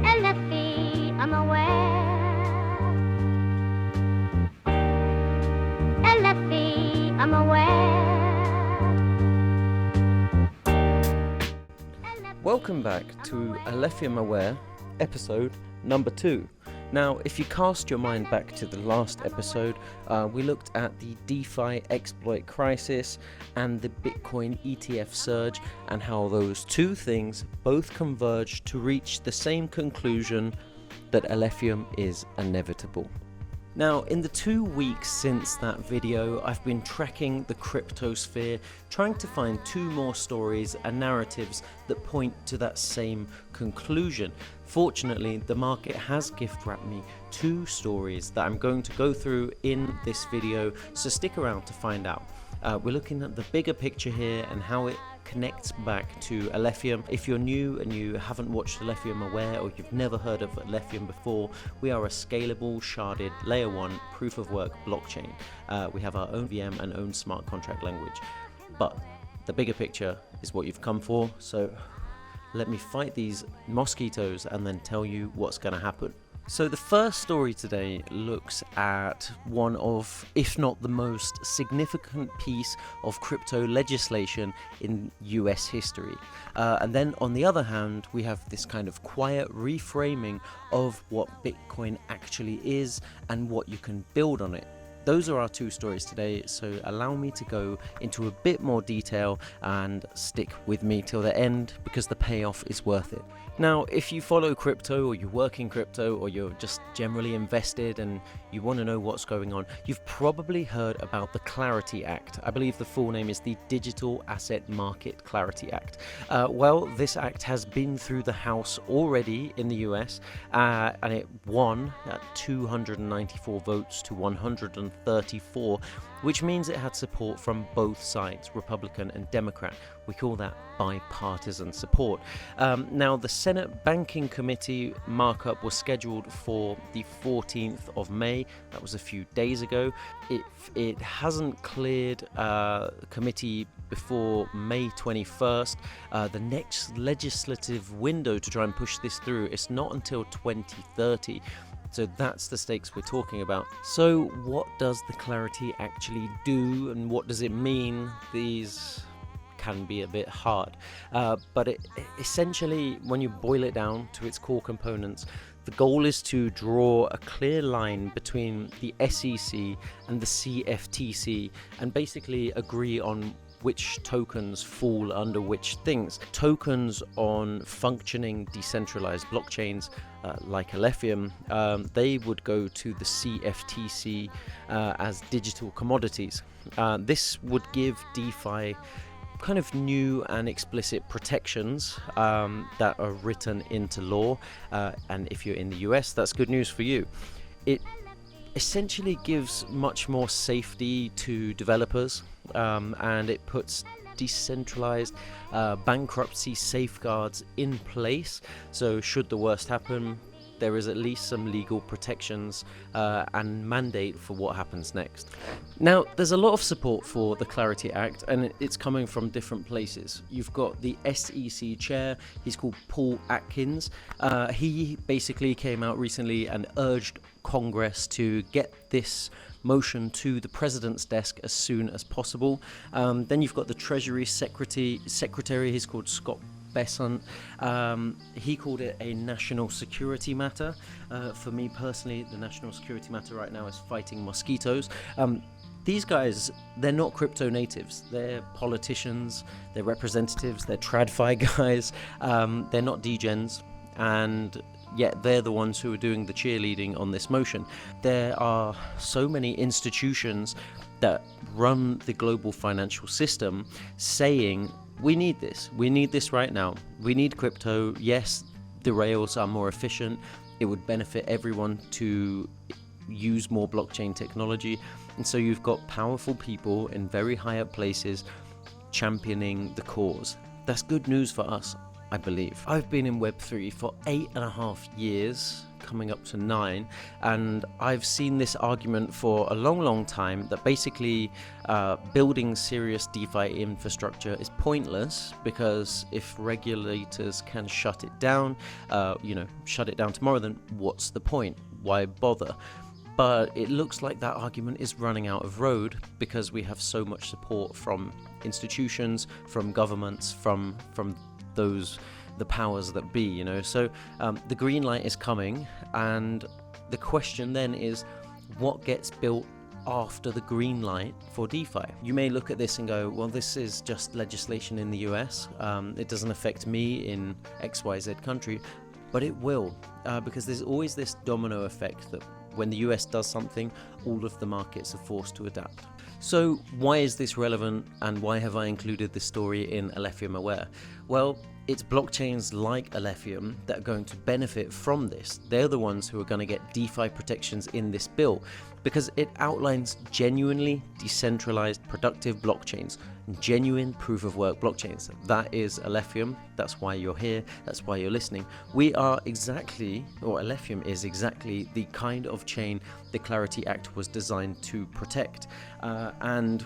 Alephium Aware. Alephium Aware. Welcome back to Alephium Aware, episode number 2. Now, if you cast your mind back to the last episode, we looked at the DeFi exploit crisis and the Bitcoin ETF surge, and how those two things both converged to reach the same conclusion that Alephium is inevitable. Now, in the 2 weeks since that video, I've been tracking the cryptosphere, trying to find 2 more stories and narratives that point to that same conclusion. Fortunately, the market has gift-wrapped me 2 stories that I'm going to go through in this video, so stick around to find out. We're looking at the bigger picture here and how it connects back to Alephium. If you're new and you haven't watched Alephium Aware, or you've never heard of Alephium before, we are a scalable, sharded, layer 1 proof-of-work blockchain. We have our own VM and own smart contract language. But the bigger picture is what you've come for, so let me fight these mosquitoes and then tell you what's going to happen. So the first story today looks at one of, if not the most significant piece of crypto legislation in US history. And then on the other hand, we have this kind of quiet reframing of what Bitcoin actually is and what you can build on it. Those are our 2 stories today, so allow me to go into a bit more detail and stick with me till the end, because the payoff is worth it. Now, if you follow crypto, or you work in crypto, or you're just generally invested and you want to know what's going on, you've probably heard about the Clarity Act. I believe the full name is the Digital Asset Market Clarity Act. Well, this act has been through the House already in the US, and it won at 294 votes to 134, which means it had support from both sides, Republican and Democrat. We call that bipartisan support. Now, the Senate Banking Committee markup was scheduled for the 14th of May. That was a few days ago. If it hasn't cleared committee before May 21st, the next legislative window to try and push this through is not until 2030. So that's the stakes we're talking about. So what does the Clarity actually do, and what does it mean? These can be a bit hard, but it essentially, when you boil it down to its core components, the goal is to draw a clear line between the SEC and the CFTC and basically agree on which tokens fall under which things. Tokens on functioning decentralized blockchains like Alephium, they would go to the CFTC as digital commodities. This would give DeFi kind of new and explicit protections that are written into law, and if you're in the US, that's good news for you. It essentially gives much more safety to developers, and it puts decentralized bankruptcy safeguards in place, so should the worst happen, there is at least some legal protections and mandate for what happens next. Now, there's a lot of support for the Clarity Act, and it's coming from different places. You've got the SEC chair, he's called Paul Atkins. He basically came out recently and urged Congress to get this motion to the president's desk as soon as possible. Then you've got the Treasury Secretary, he's called Scott Bessant. He called it a national security matter. For me personally, the national security matter right now is fighting mosquitoes. These guys, they're not crypto natives. They're politicians, they're representatives, they're TradFi guys. They're not degens, and yet they're the ones who are doing the cheerleading on this motion. There are so many institutions that run the global financial system saying, we need this right now. We need crypto. Yes, the rails are more efficient. It would benefit everyone to use more blockchain technology. And so you've got powerful people in very high up places championing the cause. That's good news for us. I believe. I've been in Web3 for 8.5 years, coming up to 9, and I've seen this argument for a long time that basically building serious DeFi infrastructure is pointless, because if regulators can shut it down, shut it down tomorrow, then what's the point? Why bother? But it looks like that argument is running out of road, because we have so much support from institutions, from governments, from the powers that be, So the green light is coming, and the question then is, what gets built after the green light for DeFi? You may look at this and go, well, this is just legislation in the US. It doesn't affect me in XYZ country, but it will, because there's always this domino effect that when the US does something, all of the markets are forced to adapt. So why is this relevant, and why have I included this story in Alephium Aware? Well, it's blockchains like Alephium that are going to benefit from this. They're the ones who are going to get DeFi protections in this bill, because it outlines genuinely decentralized productive blockchains, genuine proof of work blockchains. That is Alephium. That's why you're here. That's why you're listening. Alephium is exactly the kind of chain the Clarity Act was designed to protect. And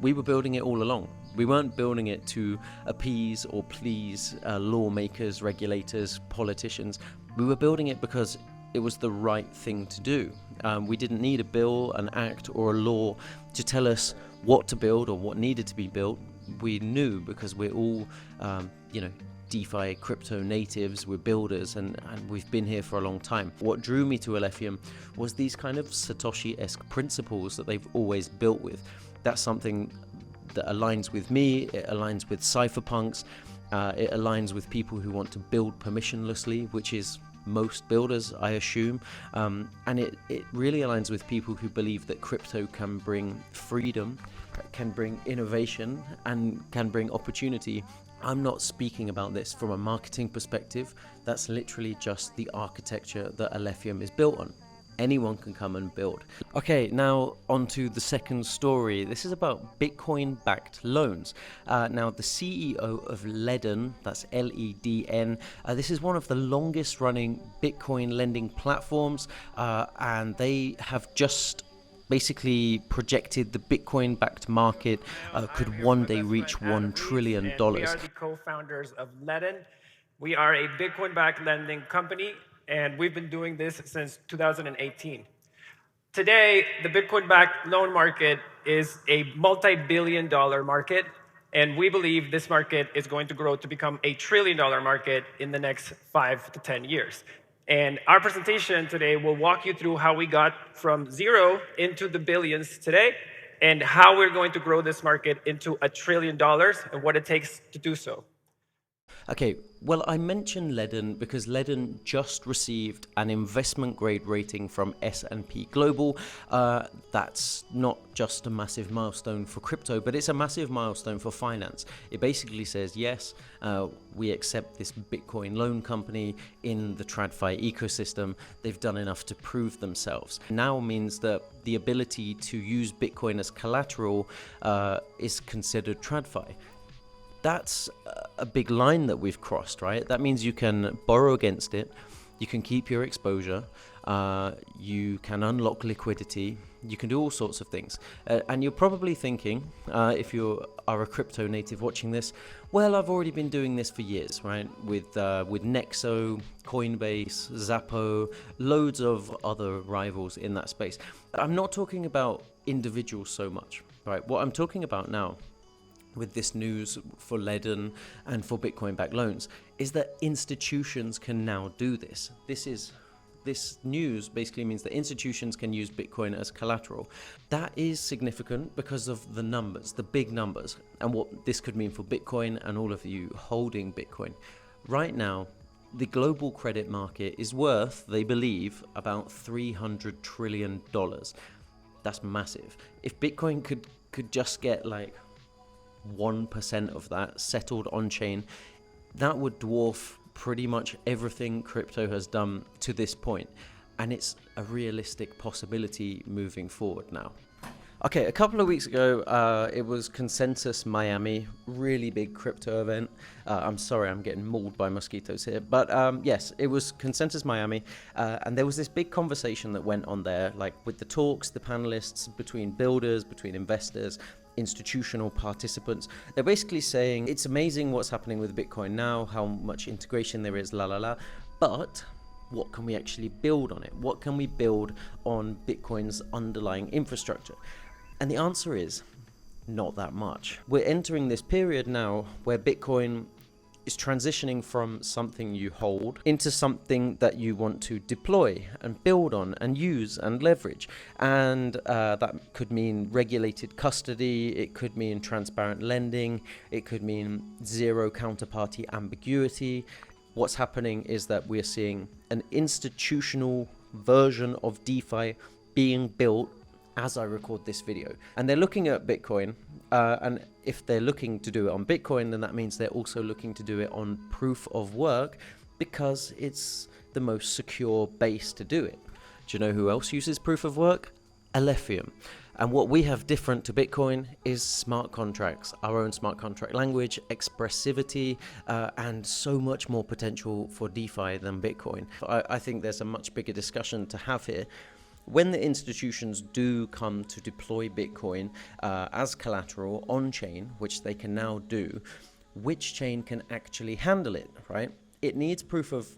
we were building it all along. We weren't building it to appease or please lawmakers, regulators, politicians. We were building it because it was the right thing to do. We didn't need a bill, an act, or a law to tell us what to build or what needed to be built. We knew, because we're all, DeFi crypto natives, we're builders, and we've been here for a long time. What drew me to Alephium was these kind of Satoshi-esque principles that they've always built with. That's something that aligns with me, it aligns with cypherpunks, it aligns with people who want to build permissionlessly, which is most builders, I assume, and it really aligns with people who believe that crypto can bring freedom, can bring innovation, and can bring opportunity. I'm not speaking about this from a marketing perspective. That's literally just the architecture that Alephium is built on. Anyone can come and build. Okay, now on to the second story. This is about Bitcoin-backed loans. Now, the CEO of Ledn, that's Ledn, this is one of the longest running Bitcoin lending platforms, and they have just basically projected the Bitcoin-backed market could one day reach $1 trillion. We are the co-founders of Ledn. We are a Bitcoin-backed lending company, and we've been doing this since 2018. Today, the Bitcoin-backed loan market is a multi-billion-dollar market, and we believe this market is going to grow to become a trillion-dollar market in the next 5 to 10 years. And our presentation today will walk you through how we got from zero into the billions today, and how we're going to grow this market into $1 trillion, and what it takes to do so. Okay, well, I mentioned Ledn because Ledn just received an investment grade rating from S&P Global. That's not just a massive milestone for crypto, but it's a massive milestone for finance. It basically says, yes, we accept this Bitcoin loan company in the TradFi ecosystem. They've done enough to prove themselves. Now means that the ability to use Bitcoin as collateral is considered TradFi. That's a big line that we've crossed, right? That means you can borrow against it, you can keep your exposure, you can unlock liquidity, you can do all sorts of things. And you're probably thinking, if you are a crypto native watching this, well, I've already been doing this for years, right? With Nexo, Coinbase, Zappo, loads of other rivals in that space. I'm not talking about individuals so much, right? What I'm talking about now with this news for Ledn and for Bitcoin-backed loans is that institutions can now do this. This news basically means that institutions can use Bitcoin as collateral. That is significant because of the numbers, the big numbers, and what this could mean for Bitcoin and all of you holding Bitcoin. Right now, the global credit market is worth, they believe, about $300 trillion. That's massive. If Bitcoin could just get like 1% of that settled on chain, that would dwarf pretty much everything crypto has done to this point, and it's a realistic possibility moving forward now. Okay, a couple of weeks ago, it was Consensus Miami, really big crypto event. I'm sorry, I'm getting mauled by mosquitoes here, but yes, it was Consensus Miami, and there was this big conversation that went on there, like with the talks, the panelists, between builders, between investors, institutional participants. They're basically saying it's amazing what's happening with Bitcoin now, how much integration there is, but what can we actually build on it? What can we build on Bitcoin's underlying infrastructure? And the answer is not that much. We're entering this period now where Bitcoin is transitioning from something you hold into something that you want to deploy and build on and use and leverage. And that could mean regulated custody, it could mean transparent lending, it could mean zero counterparty ambiguity. What's happening is that we're seeing an institutional version of DeFi being built as I record this video. And they're looking at Bitcoin, and if they're looking to do it on Bitcoin, then that means they're also looking to do it on proof of work because it's the most secure base to do it. Do you know who else uses proof of work? Alephium. And what we have different to Bitcoin is smart contracts, our own smart contract language, expressivity, and so much more potential for DeFi than Bitcoin. I think there's a much bigger discussion to have here. When the institutions do come to deploy Bitcoin as collateral on-chain, which they can now do, which chain can actually handle it, right? It needs proof of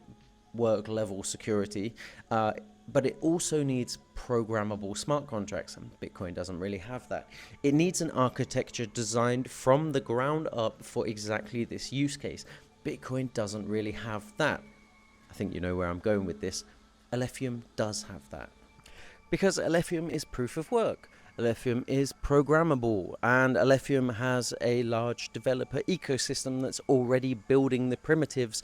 work level security, but it also needs programmable smart contracts, and Bitcoin doesn't really have that. It needs an architecture designed from the ground up for exactly this use case. Bitcoin doesn't really have that. I think you know where I'm going with this. Alephium does have that. Because Alephium is proof of work, Alephium is programmable, and Alephium has a large developer ecosystem that's already building the primitives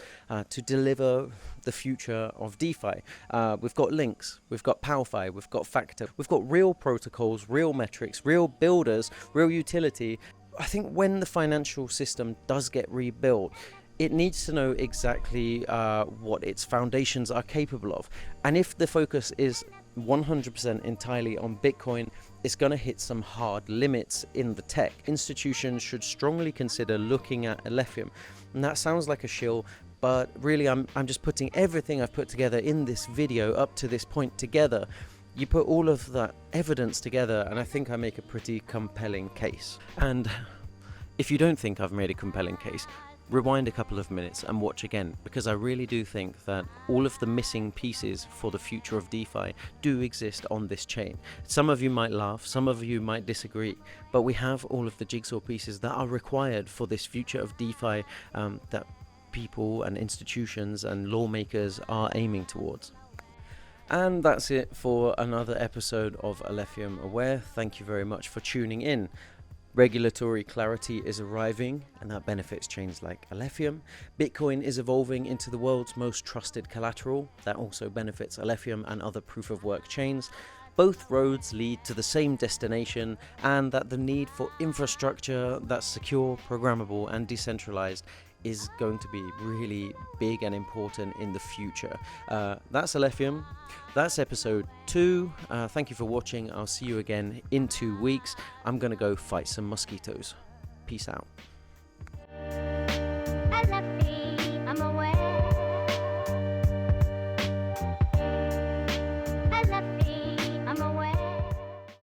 to deliver the future of DeFi. We've got links, we've got PowerFi, we've got Factor, we've got real protocols, real metrics, real builders, real utility. I think when the financial system does get rebuilt, it needs to know exactly what its foundations are capable of. And if the focus is 100% entirely on Bitcoin, it's going to hit some hard limits in the tech. Institutions should strongly consider looking at Alephium. And that sounds like a shill, but really I'm just putting everything I've put together in this video up to this point together. You put all of that evidence together, and I think I make a pretty compelling case. And if you don't think I've made a compelling case, rewind a couple of minutes and watch again, because I really do think that all of the missing pieces for the future of DeFi do exist on this chain. Some of you might laugh, some of you might disagree, but we have all of the jigsaw pieces that are required for this future of DeFi that people and institutions and lawmakers are aiming towards. And that's it for another episode of Alephium Aware. Thank you very much for tuning in. Regulatory clarity is arriving, and that benefits chains like Alephium. Bitcoin is evolving into the world's most trusted collateral. That also benefits Alephium and other proof-of-work chains. Both roads lead to the same destination, and that the need for infrastructure that's secure, programmable, and decentralized is going to be really big and important in the future. That's Alephium. That's episode 2. Thank you for watching. I'll see you again in 2 weeks. I'm going to go fight some mosquitoes. Peace out.